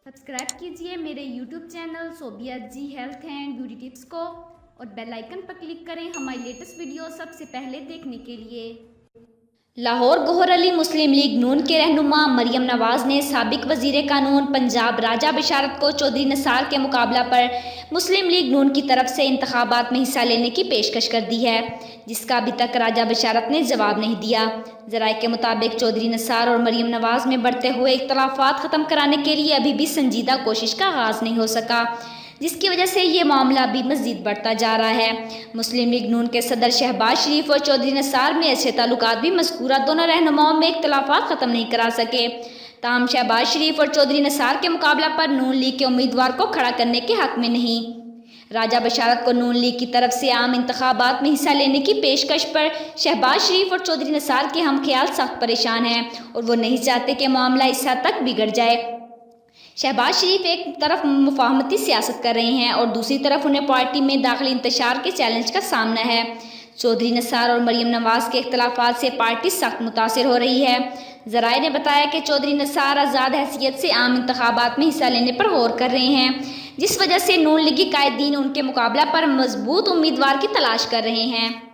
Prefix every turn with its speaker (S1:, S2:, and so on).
S1: Subscribe कीजिए मेरे YouTube channel Sobia ji health and beauty tips को और बेल आइकन पर क्लिक करें हमारी लेटेस्ट वीडियो सबसे पहले देखने के लिए।
S2: लाहौर गौहर अली मुस्लिम लीग नून के रहनुमा मरियम नवाज ने साबिक वजीर कानून पंजाब राजा बशारत को चौधरी निसार के मुकाबला पर मुस्लिम लीग नून की तरफ से इंतखाबात में हिस्सा लेने की पेशकश कर दी है, जिसका अभी तक राजा बशारत ने जवाब नहीं दिया। ज़राए के मुताबिक चौधरी निसार और मरियम नवाज में बढ़ते हुए इख्तलाफात ख़त्म कराने के लिए अभी भी संजीदा कोशिश का आगाज़ नहीं हो सका, जिसकी वजह से ये मामला भी मज़ीद बढ़ता जा रहा है। मुस्लिम लीग नून के सदर शहबाज शरीफ और चौधरी निसार में अच्छे ताल्लुकात भी मज़कूरा दोनों रहनुमाओं में इख्तलाफात ख़त्म नहीं करा सके। ताहम शहबाज शरीफ और चौधरी निसार के मुकाबला पर नून लीग के उम्मीदवार को खड़ा करने के हक़ में नहीं। राजा बशारत को नून लीग की तरफ से आम इंतखाबात में हिस्सा लेने की पेशकश पर शहबाज शरीफ और चौधरी निसार के हम ख्याल सख्त परेशान हैं और वो नहीं चाहते कि मामला इस हद तक बिगड़ जाए। शहबाज शरीफ एक तरफ मुफाहमती सियासत कर रहे हैं और दूसरी तरफ उन्हें पार्टी में दाखिली इंतशार के चैलेंज का सामना है। चौधरी निसार और मरियम नवाज के इख्तलाफात से पार्टी सख्त मुतासिर हो रही है। ज़राए ने बताया कि चौधरी निसार आज़ाद हैसियत से आम इंतखाबात में हिस्सा लेने पर गौर कर रहे हैं, जिस वजह से नून लीगी कायदीन उनके मुकाबला पर मजबूत उम्मीदवार की तलाश कर रहे हैं।